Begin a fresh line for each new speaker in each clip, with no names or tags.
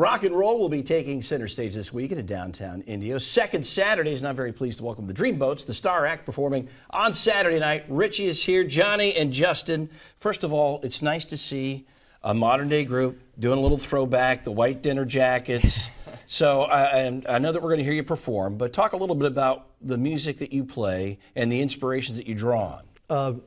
Rock and roll will be taking center stage this weekend in downtown Indio. Second Saturdays, and I'm very pleased to welcome the Dreamboats, the star act performing on Saturday night. Richie is here, Johnny and Justin. First of all, it's nice to see a modern-day group doing a little throwback, the white dinner jackets. So I know that we're going to hear you perform, but talk a little bit about the music that you play and the inspirations that you draw on.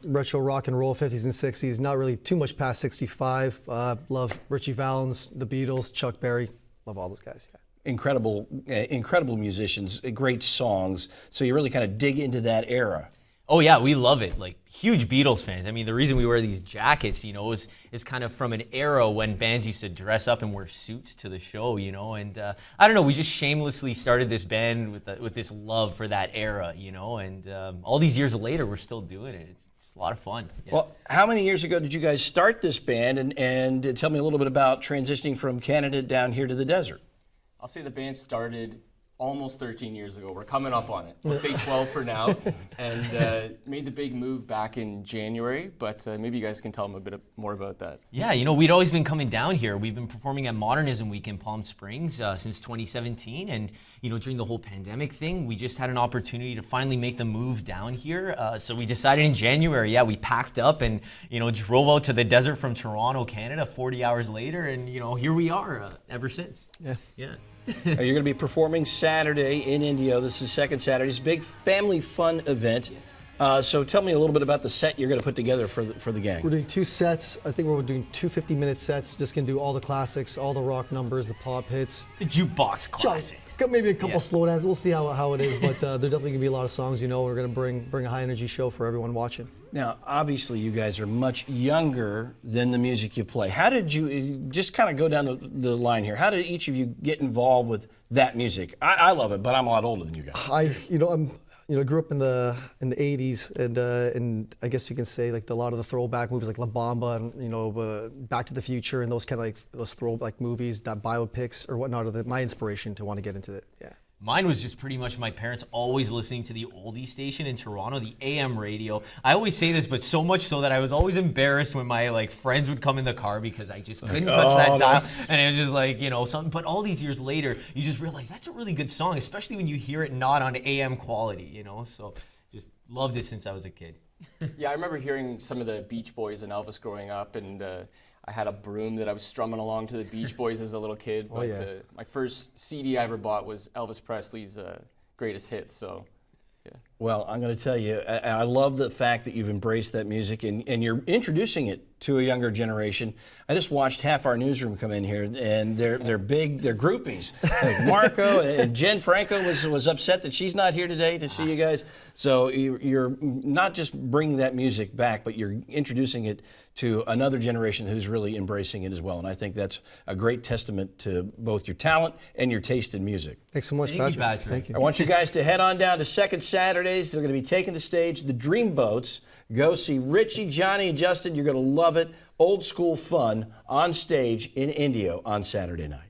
Retro rock and roll, 50s and 60s, not really too much past 65. Love Richie Valens, the Beatles, Chuck Berry, love all those guys. Yeah.
Incredible musicians, great songs. So you really kind of dig into that era.
Oh yeah, we love it. Like huge Beatles fans. I mean, the reason we wear these jackets, is kind of from an era when bands used to dress up and wear suits to the show, And I don't know, we just shamelessly started this band with this love for that era, And all these years later, we're still doing it. It's a lot of fun. Yeah.
Well, how many years ago did you guys start this band? And tell me a little bit about transitioning from Canada down here to the desert.
I'll say the band started almost 13 years ago. We're coming up on it. We'll say 12 for now. And made the big move back in January, but maybe you guys can tell them a bit more about that.
Yeah, we'd always been coming down here. We've been performing at Modernism Week in Palm Springs since 2017. And, during the whole pandemic thing, we just had an opportunity to finally make the move down here. So we decided in January, we packed up and, drove out to the desert from Toronto, Canada, 40 hours later. And, here we are ever since. Yeah.
You're going to be performing Saturday in Indio. This is second Saturday's big family fun event.
Yes.
So tell me a little bit about the set you're going to put together for the gang.
We're doing 2 sets. I think we're doing 2 50-minute sets. Just going to do all the classics, all the rock numbers, the pop hits.
The jukebox classics.
Maybe a couple slow dance. We'll see how it is, but there's definitely going to be a lot of songs. We're going to bring a high-energy show for everyone watching.
Now, obviously, you guys are much younger than the music you play. How did you, just kind of go down the line here, how did each of you get involved with that music? I love it, but I'm a lot older than you guys.
I grew up in the 80s, and I guess you can say like a lot of the throwback movies like La Bamba and Back to the Future and those kind of like those throwback movies, that biopics or whatnot are my inspiration to want to get into it. Yeah.
Mine was just pretty much my parents always listening to the oldie station in Toronto, the AM radio. I always say this, but so much so that I was always embarrassed when my friends would come in the car because I just couldn't touch that dial. And it was just like, something. But all these years later, you just realize that's a really good song, especially when you hear it not on AM quality, So just loved it since I was a kid.
Yeah, I remember hearing some of the Beach Boys and Elvis growing up, and I had a broom that I was strumming along to the Beach Boys as a little kid. But my first CD I ever bought was Elvis Presley's Greatest Hits. So, yeah.
Well, I'm going to tell you, I love the fact that you've embraced that music and you're introducing it to a younger generation. I just watched half our newsroom come in here, and they're groupies. Like Marco and Jen Franco was upset that she's not here today to see you guys. So you're not just bringing that music back, but you're introducing it to another generation who's really embracing it as well. And I think that's a great testament to both your talent and your taste in music.
Thanks so much, Patrick. Thank you.
I want you guys to head on down to Second Saturdays. They're going to be taking the stage, the Dreamboats. Go see Richie, Johnny, and Justin. You're going to love it. Old school fun on stage in Indio on Saturday night.